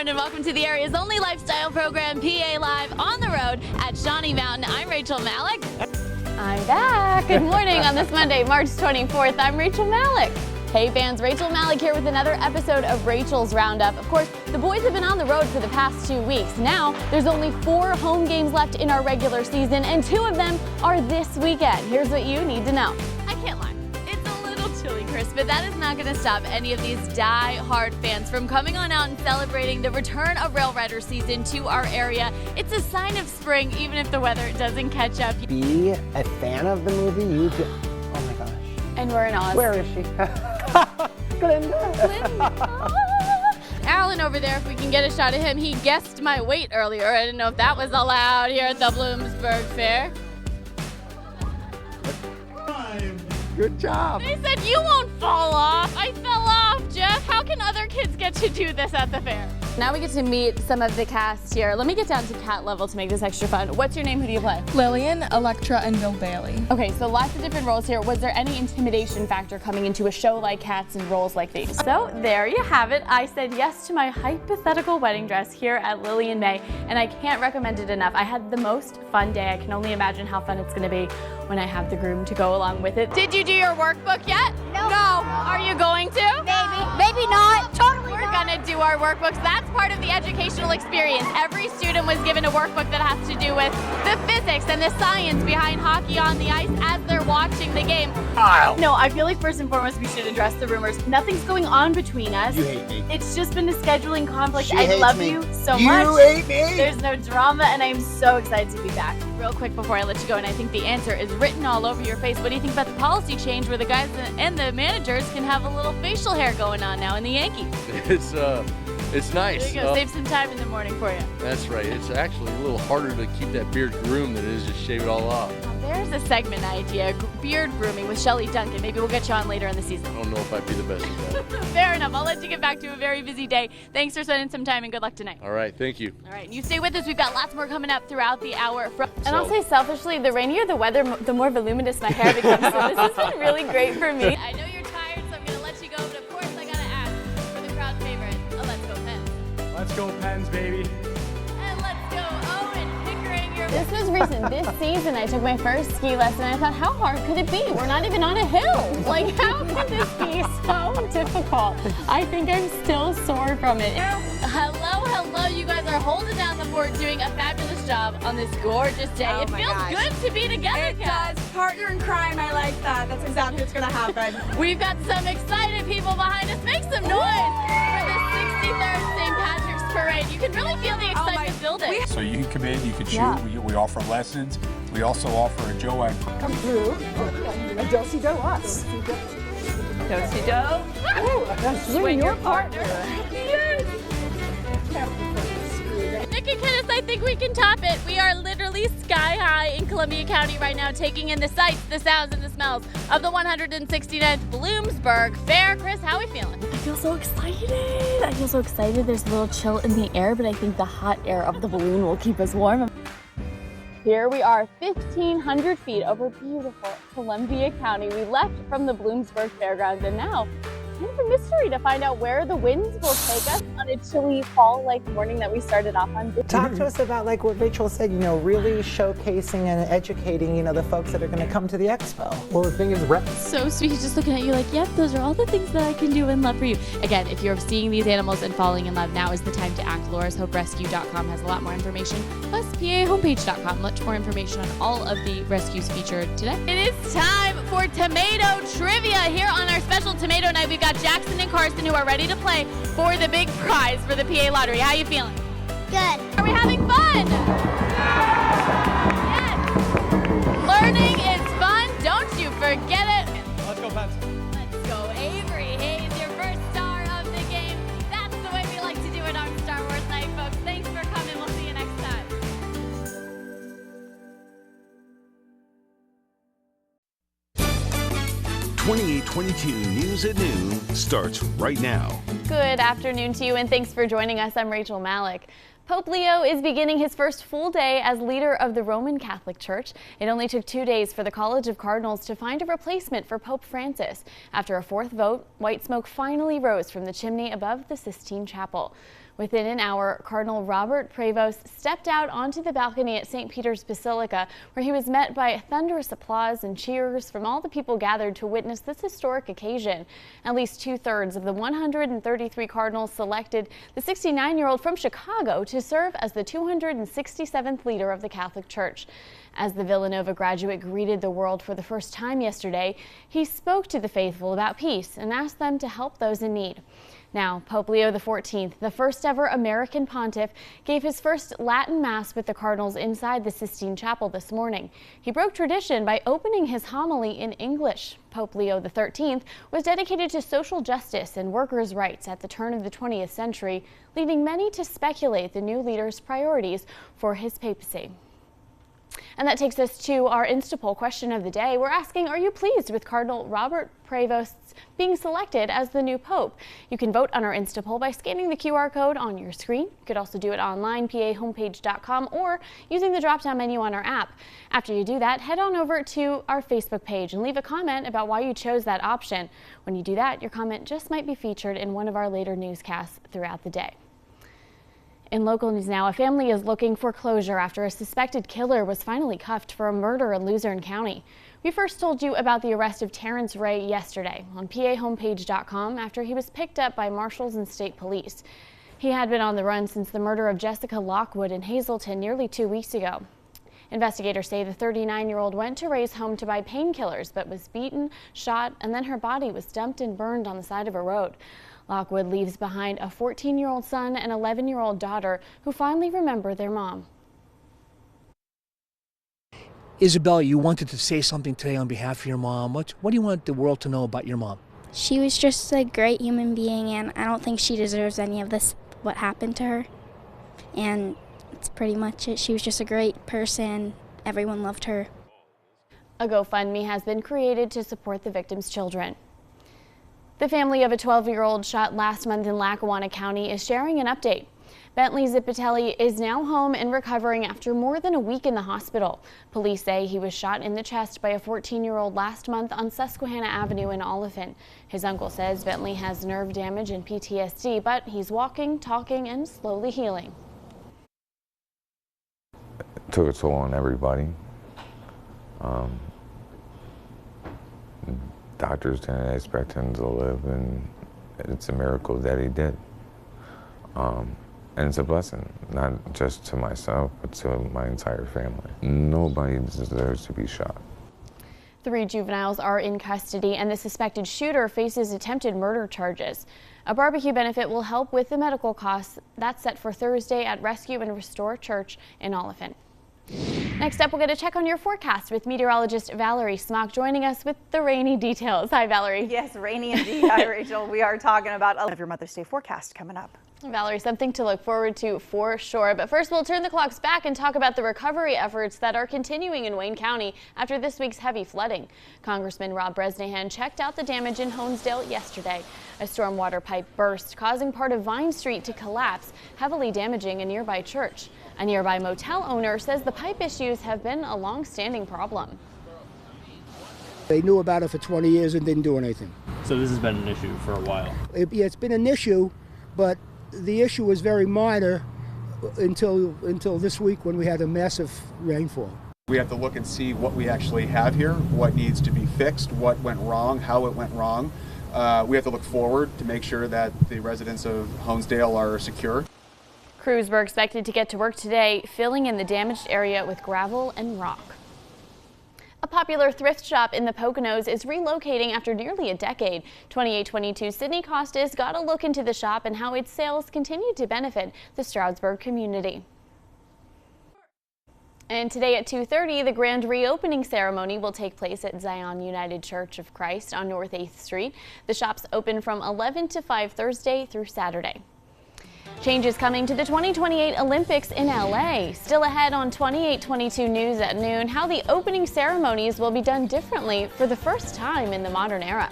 and welcome to the area's only lifestyle program, PA Live, on the road at Shawnee Mountain. I'm Rachel Malak. I'm back. Good morning on this Monday, March 24th. I'm Rachel Malak. Hey fans, Rachel Malak here with another episode of Rachel's Roundup. Of course, the boys have been on the road for the past 2 weeks. Now, there's only 4 home games left in our regular season, and 2 of them are this weekend. Here's what you need to know. I can't lie. Chilly, Chris, but that is not going to stop any of these die-hard fans from coming on out and celebrating the return of RailRiders season to our area. It's a sign of spring, even if the weather doesn't catch up. Be a fan of the movie, you do. Oh my gosh. And we're in Oz. Where is she? Glinda. Alan over there, if we can get a shot of him, he guessed my weight earlier. I didn't know if that was allowed here at the Wilkes-Barre Fair. Good job. They said you won't fall off. I fell off, Jeff. How can other kids get to do this at the fair? Now we get to meet some of the cast here. Let me get down to cat level to make this extra fun. What's your name? Who do you play? Lillian, Electra, and Bill Bailey. Okay, so lots of different roles here. Was there any intimidation factor coming into a show like Cats and roles like these? So there you have it. I said yes to my hypothetical wedding dress here at Lillian May, and I can't recommend it enough. I had the most fun day. I can only imagine how fun it's gonna be when I have the groom to go along with it. Did you do your workbook yet? No. Are you going to? Maybe not. Totally We're not. gonna do our workbooks. That's part of the educational experience. Every student was given a workbook that has to do with the physics and the science behind hockey on the ice as they're watching the game. No, I feel like first and foremost we should address the rumors. Nothing's going on between us. You hate me. It's just been a scheduling conflict. She I hates love me. you so You much. hate me. There's no drama, and I'm so excited to be back. Real quick before I let you go, and I think the answer is written all over your face. What do you think about the policy change where the guys and the managers can have a little facial hair going on now in the Yankees? It's nice. There you go. Save some time in the morning for you. That's right. It's actually a little harder to keep that beard groomed than it is just shave it all off. There's a segment idea, beard grooming with Shelly Duncan. Maybe we'll get you on later in the season. I don't know if I'd be the best at that. Fair enough. I'll let you get back to a very busy day. Thanks for spending some time and good luck tonight. All right. Thank you. All right. You stay with us. We've got lots more coming up throughout the hour. And I'll say selfishly, the rainier the weather, the more voluminous my hair becomes. So this has been really great for me. I know you're tired, so I'm going to let you go. But of course, I got to ask for the crowd favorite, a Let's Go Pens. Let's go Pens, baby. And let's go Owen Pickering. This was recent. This season, I took my first ski lesson, and I thought, how hard could it be? We're not even on a hill. Like, how could this be so difficult? I think I'm still sore from it. Hello, hello. You guys are holding down the fort, doing a fabulous job on this gorgeous day. Oh it my feels gosh. good to be together, It guys. does. Partner in crime, I like that. That's exactly what's going to happen. We've got some excited people behind us. Make some noise for the 63rd St. Patrick's Parade. You can really feel the excitement building. So you can come in, you can shoot. Yeah. We offer lessons. We also offer a Joanne. Come through. A do-si-do us. Do-si-do. Swing your partner. Nick and Kenneth, I think we can top it. We are literally sky high in Columbia County right now, taking in the sights, the sounds, and the smells of the 169th Wilkes-Barre Fair. Chris, how are we feeling? I feel so excited. There's a little chill in the air, but I think the hot air of the balloon will keep us warm. Here we are, 1,500 feet over beautiful Columbia County. We left from the Wilkes-Barre Fairgrounds, and now kind of a mystery to find out where the winds will take us on a chilly fall-like morning that we started off on. Talk to us about, like what Rachel said, really showcasing and educating, the folks that are going to come to the expo. Well, the thing is, So sweet. He's just looking at you like, yep, those are all the things that I can do and love for you. Again, if you're seeing these animals and falling in love, now is the time to act. LaurasHopeRescue.com has a lot more information. Plus, PAHomepage.com, much more information on all of the rescues featured today. It is time for tomato trivia here on our special tomato night. We've got Jackson and Carson who are ready to play for the big prize for the PA Lottery. How are you feeling? Good. Are we having fun? Yes. Learning is fun. Don't you forget it. Let's go Pens. Let's go Avery Hayes, your first star of the game. That's the way we like to do it on Star Wars Night, folks. Thanks for coming. We'll see you next time. 2822 News at Noon starts right now. Good afternoon to you, and thanks for joining us. I'm Rachel Malak. Pope Leo is beginning his first full day as leader of the Roman Catholic Church. It only took 2 days for the College of Cardinals to find a replacement for Pope Francis. After a fourth vote, white smoke finally rose from the chimney above the Sistine Chapel. Within an hour, Cardinal Robert Prevost stepped out onto the balcony at St. Peter's Basilica, where he was met by thunderous applause and cheers from all the people gathered to witness this historic occasion. At least 2/3 of the 133 Cardinals selected the 69-year-old from Chicago to serve as the 267th leader of the Catholic Church. As the Villanova graduate greeted the world for the first time yesterday, he spoke to the faithful about peace and asked them to help those in need. Now, Pope Leo XIV, the first ever American pontiff, gave his first Latin Mass with the Cardinals inside the Sistine Chapel this morning. He broke tradition by opening his homily in English. Pope Leo XIII was dedicated to social justice and workers' rights at the turn of the 20th century, leading many to speculate the new leader's priorities for his papacy. And that takes us to our Instapoll question of the day. We're asking, are you pleased with Cardinal Robert Prevost's being selected as the new Pope? You can vote on our Instapoll by scanning the QR code on your screen. You could also do it online, pahomepage.com, or using the drop-down menu on our app. After you do that, head on over to our Facebook page and leave a comment about why you chose that option. When you do that, your comment just might be featured in one of our later newscasts throughout the day. In local news now, a family is looking for closure after a suspected killer was finally cuffed for a murder in Luzerne County. We first told you about the arrest of Terrence Ray yesterday on pahomepage.com after he was picked up by marshals and state police. He had been on the run since the murder of Jessica Lockwood in Hazleton nearly 2 weeks ago. Investigators say the 39-year-old went to Ray's home to buy painkillers but was beaten, shot, and then her body was dumped and burned on the side of a road. Lockwood leaves behind a 14-year-old son and 11-year-old daughter who finally remember their mom. Isabel, you wanted to say something today on behalf of your mom. What do you want the world to know about your mom? She was just a great human being, and I don't think she deserves any of this, what happened to her. And that's pretty much it. She was just a great person. Everyone loved her. A GoFundMe has been created to support the victims' children. The family of a 12-year-old shot last month in Lackawanna County is sharing an update. Bentley Zipitelli is now home and recovering after more than a week in the hospital. Police say he was shot in the chest by a 14-year-old last month on Susquehanna Avenue in Oliphant. His uncle says Bentley has nerve damage and PTSD, but he's walking, talking, and slowly healing. It took a toll on everybody. Doctors didn't expect him to live, and it's a miracle that he did. And it's a blessing, not just to myself, but to my entire family. Nobody deserves to be shot. 3 juveniles are in custody, and the suspected shooter faces attempted murder charges. A barbecue benefit will help with the medical costs. That's set for Thursday at Rescue and Restore Church in Oliphant. Next up, we'll get a check on your forecast with meteorologist Valerie Smock joining us with the rainy details. Hi, Valerie. Yes, rainy indeed. Hi, Rachel. We are talking about your Mother's Day forecast coming up. Valerie, something to look forward to for sure. But first, we'll turn the clocks back and talk about the recovery efforts that are continuing in Wayne County after this week's heavy flooding. Congressman Rob Bresnahan checked out the damage in Honesdale yesterday. A stormwater pipe burst, causing part of Vine Street to collapse, heavily damaging a nearby church. A nearby motel owner says the pipe issues have been a long-standing problem. They knew about it for 20 years and didn't do anything. So this has been an issue for a while? Yeah, it's been an issue, but the issue was very minor until this week when we had a massive rainfall. We have to look and see what we actually have here, what needs to be fixed, what went wrong, how it went wrong. We have to look forward to make sure that the residents of Honesdale are secure. Crews were expected to get to work today, filling in the damaged area with gravel and rock. A popular thrift shop in the Poconos is relocating after nearly a decade. 2822 Sydney Costas got a look into the shop and how its sales continue to benefit the Stroudsburg community. And today at 2:30, the grand reopening ceremony will take place at Zion United Church of Christ on North 8th Street. The shop's open from 11 to 5 Thursday through Saturday. Changes coming to the 2028 Olympics in LA. Still ahead on 2822 News at noon, how the opening ceremonies will be done differently for the first time in the modern era.